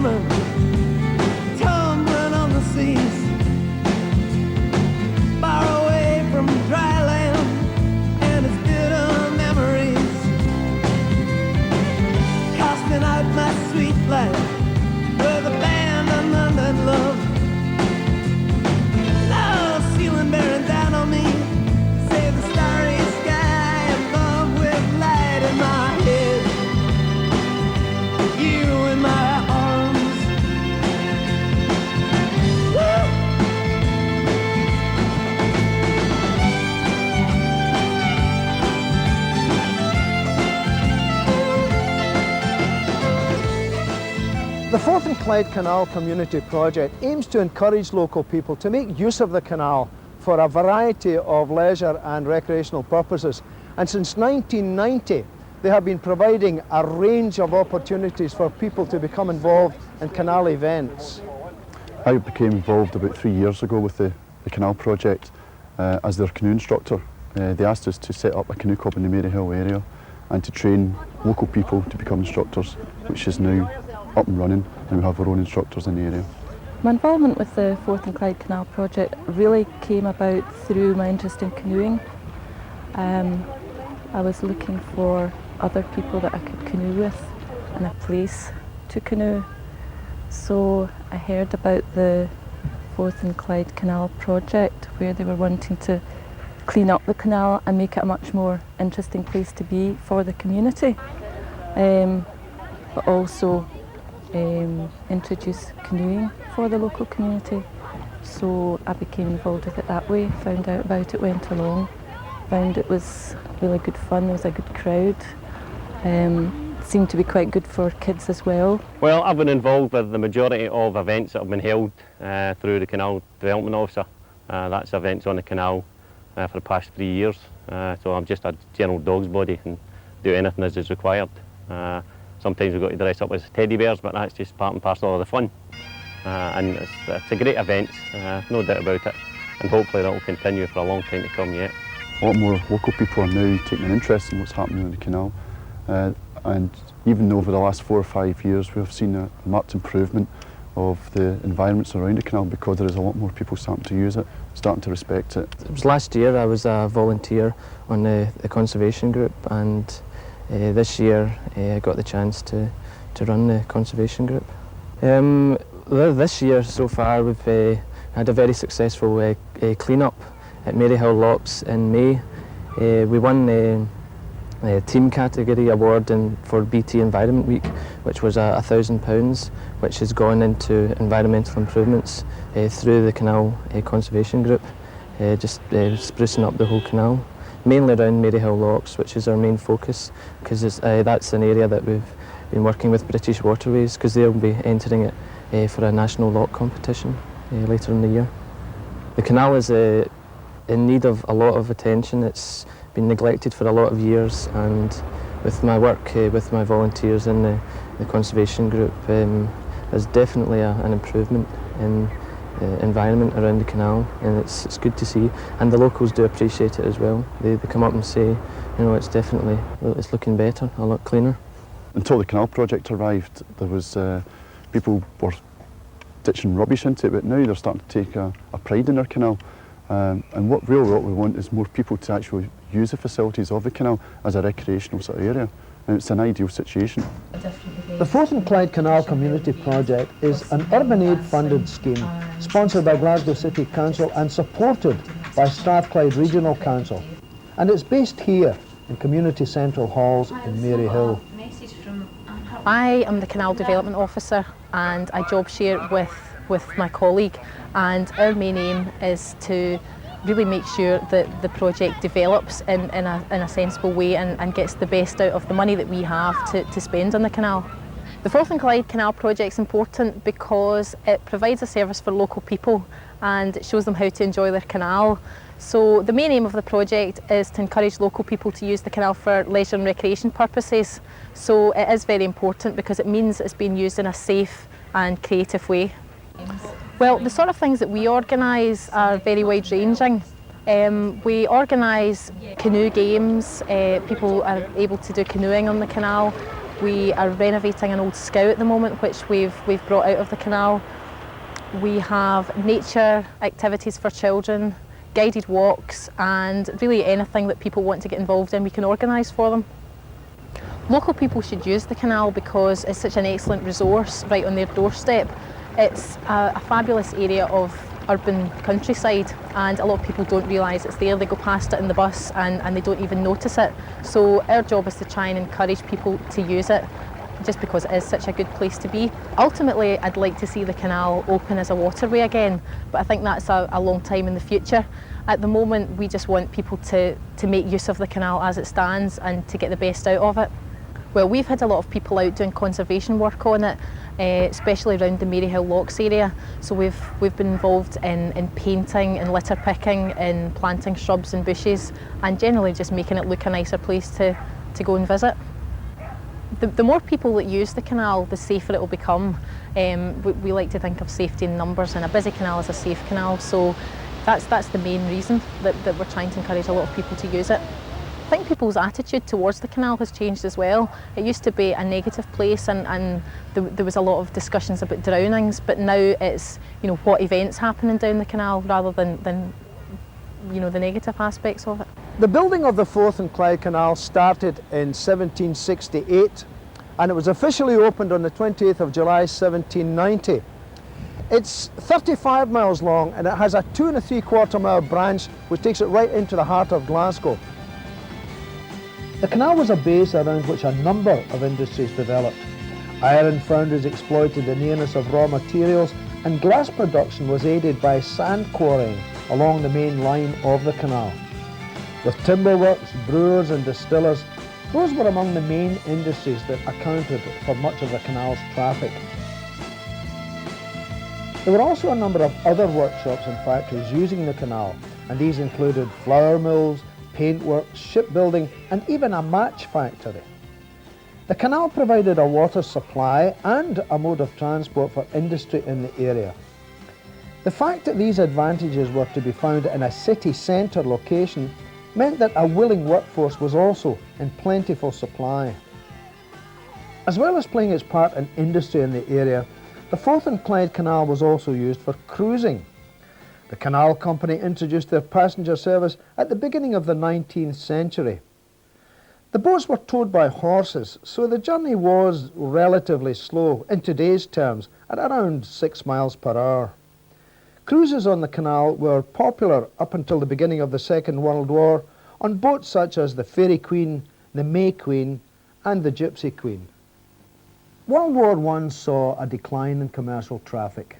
tumbling, tumbling on the seas, far away from dry land and its bitter memories, casting out my sweet life with a band of London love. Now ceiling bearing down on me, save the starry sky above with light in my head, you in my arms. Woo! The Forth and Clyde Canal Community Project aims to encourage local people to make use of the canal for a variety of leisure and recreational purposes. And since 1990, they have been providing a range of opportunities for people to become involved in canal events. I became involved about 3 years ago with the canal project as their canoe instructor. They asked us to set up a canoe club in the Maryhill area and to train local people to become instructors, which is now up and running, and we have our own instructors in the area. My involvement with the Forth and Clyde Canal project really came about through my interest in canoeing. I was looking for other people that I could canoe with and a place to canoe. So I heard about the Forth and Clyde Canal project, where they were wanting to clean up the canal and make it a much more interesting place to be for the community, but also introduce canoeing for the local community. So I became involved with it that way, found out about it, went along, found it was really good fun, there was a good crowd, seemed to be quite good for kids as well. Well, I've been involved with the majority of events that have been held through the Canal Development Officer. That's events on the canal for the past 3 years. So I'm just a general dog's body and do anything as is required. Sometimes we've got to dress up as teddy bears, but that's just part and parcel of the fun. And it's a great event, no doubt about it. And hopefully that will continue for a long time to come yet. A lot more local people are now taking an interest in what's happening on the canal. And even over the last 4 or 5 years, we have seen a marked improvement of the environments around the canal because there is a lot more people starting to use it, starting to respect it. It was last year I was a volunteer on the conservation group, and this year I got the chance to run the conservation group. This year so far we've had a very successful clean-up at Maryhill Locks in May. We won the team category award for BT Environment Week, which was £1,000, which has gone into environmental improvements through the canal conservation group, just sprucing up the whole canal, mainly around Maryhill Locks, which is our main focus, because that's an area that we've been working with British Waterways, because they'll be entering it for a national lock competition later in the year. The canal is in need of a lot of attention. It's been neglected for a lot of years, and with my work with my volunteers in the conservation group, there's definitely an improvement in the environment around the canal, and it's good to see, and the locals do appreciate it as well. They come up and say, you know, it's looking better, a lot cleaner. Until the canal project arrived, there was people were ditching rubbish into it, but now they're starting to take a pride in their canal. And what we want is more people to actually use the facilities of the canal as a recreational sort of area, and it's an ideal situation. The Forth and Clyde Canal Community Project is an urban aid funded scheme sponsored by Glasgow City Council and supported by Strathclyde Regional Council, and it's based here in Community Central Halls in Maryhill. I am the Canal Development Officer, and I job share with my colleague, and our main aim is to really make sure that the project develops in a sensible way and gets the best out of the money that we have to spend on the canal. The Forth and Clyde Canal project is important because it provides a service for local people and it shows them how to enjoy their canal. So the main aim of the project is to encourage local people to use the canal for leisure and recreation purposes. So it is very important because it means it's being used in a safe and creative way. Well, the sort of things that we organise are very wide-ranging. We organise canoe games, people are able to do canoeing on the canal. We are renovating an old scow at the moment, which we've brought out of the canal. We have nature activities for children, guided walks, and really anything that people want to get involved in, we can organise for them. Local people should use the canal because it's such an excellent resource right on their doorstep. It's a fabulous area of urban countryside, and a lot of people don't realise it's there. They go past it in the bus and they don't even notice it. So our job is to try and encourage people to use it, just because it is such a good place to be. Ultimately, I'd like to see the canal open as a waterway again, but I think that's a long time in the future. At the moment, we just want people to make use of the canal as it stands and to get the best out of it. Well, we've had a lot of people out doing conservation work on it, especially around the Maryhill Locks area. So we've been involved in painting and litter picking and planting shrubs and bushes, and generally just making it look a nicer place to go and visit. The more people that use the canal, the safer it will become. We like to think of safety in numbers, and a busy canal is a safe canal, so that's the main reason that we're trying to encourage a lot of people to use it. I think people's attitude towards the canal has changed as well. It used to be a negative place, and there was a lot of discussions about drownings, but now it's, you know, what events happening down the canal rather than you know, the negative aspects of it. The building of the Forth and Clyde Canal started in 1768, and it was officially opened on the 28th of July 1790. It's 35 miles long, and it has a 2 3/4 mile branch which takes it right into the heart of Glasgow. The canal was a base around which a number of industries developed. Iron foundries exploited the nearness of raw materials, and glass production was aided by sand quarrying along the main line of the canal. With timber works, brewers and distillers, those were among the main industries that accounted for much of the canal's traffic. There were also a number of other workshops and factories using the canal, and these included flour mills, paintworks, shipbuilding, and even a match factory. The canal provided a water supply and a mode of transport for industry in the area. The fact that these advantages were to be found in a city centre location meant that a willing workforce was also in plentiful supply. As well as playing its part in industry in the area, the Forth and Clyde Canal was also used for cruising. The canal company introduced their passenger service at the beginning of the 19th century. The boats were towed by horses, so the journey was relatively slow, in today's terms, at around 6 miles per hour. Cruises on the canal were popular up until the beginning of the Second World War on boats such as the Fairy Queen, the May Queen, and the Gypsy Queen. World War I saw a decline in commercial traffic.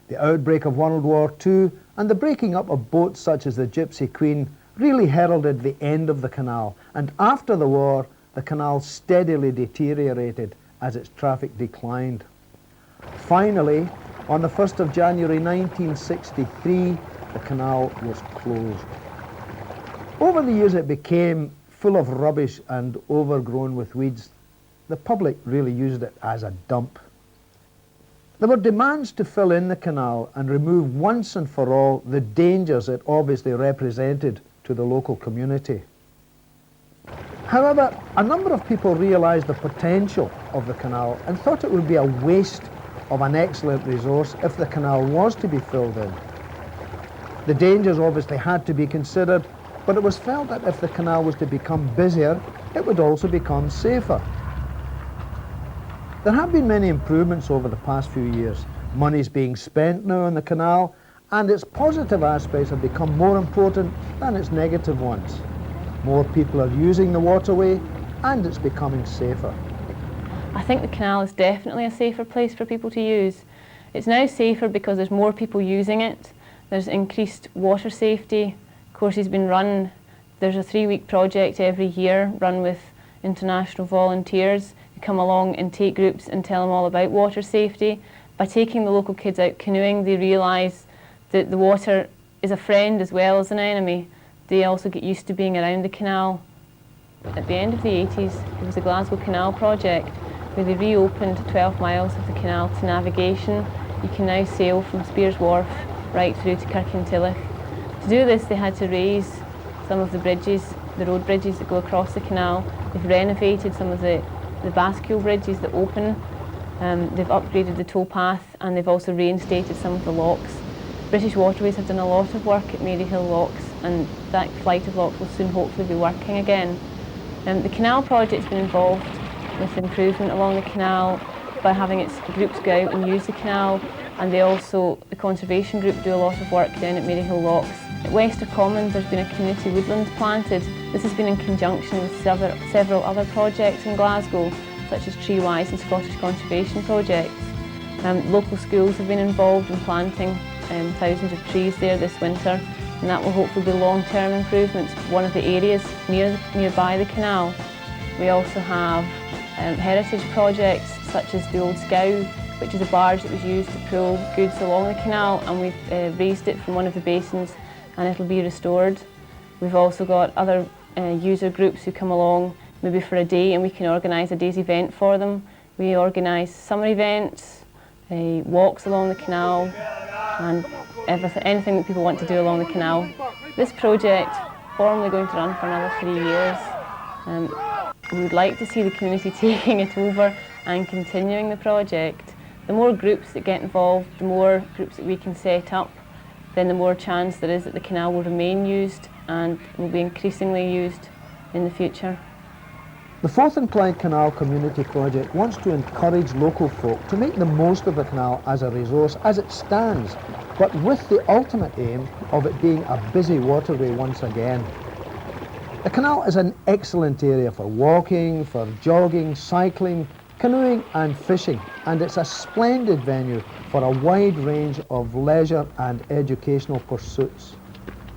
The outbreak of World War II and the breaking up of boats such as the Gypsy Queen really heralded the end of the canal, and after the war, the canal steadily deteriorated as its traffic declined. Finally, on the 1st of January 1963, the canal was closed. Over the years, it became full of rubbish and overgrown with weeds. The public really used it as a dump. There were demands to fill in the canal and remove once and for all the dangers it obviously represented to the local community. However, a number of people realised the potential of the canal and thought it would be a waste of an excellent resource if the canal was to be filled in. The dangers obviously had to be considered, but it was felt that if the canal was to become busier, it would also become safer. There have been many improvements over the past few years. Money's being spent now on the canal, and its positive aspects have become more important than its negative ones. More people are using the waterway, and it's becoming safer. I think the canal is definitely a safer place for people to use. It's now safer because there's more people using it. There's increased water safety. Courses been run. There's a 3-week project every year run with international volunteers. Come along and take groups and tell them all about water safety. By taking the local kids out canoeing, they realise that the water is a friend as well as an enemy. They also get used to being around the canal. At the end of the 80s, there was a Glasgow Canal project where they reopened 12 miles of the canal to navigation. You can now sail from Spears Wharf right through to Kirkintilloch. To do this, they had to raise some of the bridges, the road bridges that go across the canal. They've renovated some of the the bascule bridges that open. They've upgraded the towpath and they've also reinstated some of the locks. British Waterways have done a lot of work at Maryhill locks, and that flight of locks will soon hopefully be working again. The canal project's been involved with improvement along the canal by having its groups go out and use the canal, and the conservation group do a lot of work down at Maryhill locks. At Wester Commons there's been a community woodland planted. This has been in conjunction with several other projects in Glasgow, such as Tree-Wise and Scottish conservation projects. Local schools have been involved in planting thousands of trees there this winter, and that will hopefully be long-term improvements for one of the areas nearby the canal. We also have heritage projects such as the old scow, which is a barge that was used to pull goods along the canal, and we've raised it from one of the basins and it'll be restored. We've also got other user groups who come along maybe for a day, and we can organise a day's event for them. We organise summer events, walks along the canal, and anything that people want to do along the canal. This project formally going to run for another 3 years. We would like to see the community taking it over and continuing the project. The more groups that get involved, the more groups that we can set up, then the more chance there is that the canal will remain used and will be increasingly used in the future. The Forth and Clyde Canal Community Project wants to encourage local folk to make the most of the canal as a resource as it stands, but with the ultimate aim of it being a busy waterway once again. The canal is an excellent area for walking, for jogging, cycling, canoeing and fishing, and it's a splendid venue for a wide range of leisure and educational pursuits.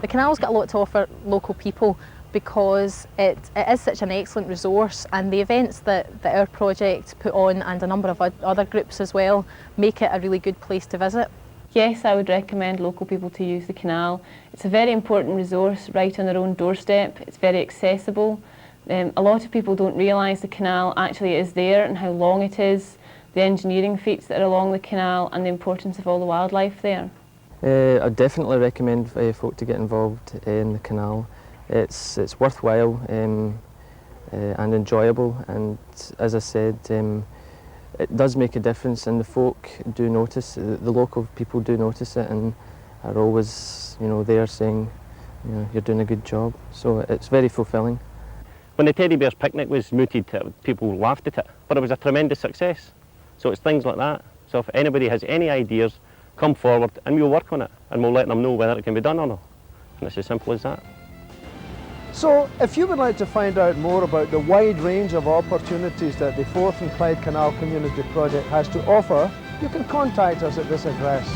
The canal's got a lot to offer local people because it is such an excellent resource, and the events that our project put on, and a number of other groups as well, make it a really good place to visit. Yes, I would recommend local people to use the canal. It's a very important resource right on their own doorstep. It's very accessible. A lot of people don't realise the canal actually is there and how long it is, the engineering feats that are along the canal, and the importance of all the wildlife there. I'd definitely recommend folk to get involved in the canal. It's worthwhile and enjoyable, and as I said, it does make a difference, and the folk do notice, the local people do notice it, and are always, there saying, you're doing a good job. So it's very fulfilling. When the Teddy Bears picnic was mooted, people laughed at it, but it was a tremendous success. So it's things like that. So if anybody has any ideas, come forward and we'll work on it, and we'll let them know whether it can be done or not. And it's as simple as that. So if you would like to find out more about the wide range of opportunities that the Forth and Clyde Canal Community Project has to offer, you can contact us at this address.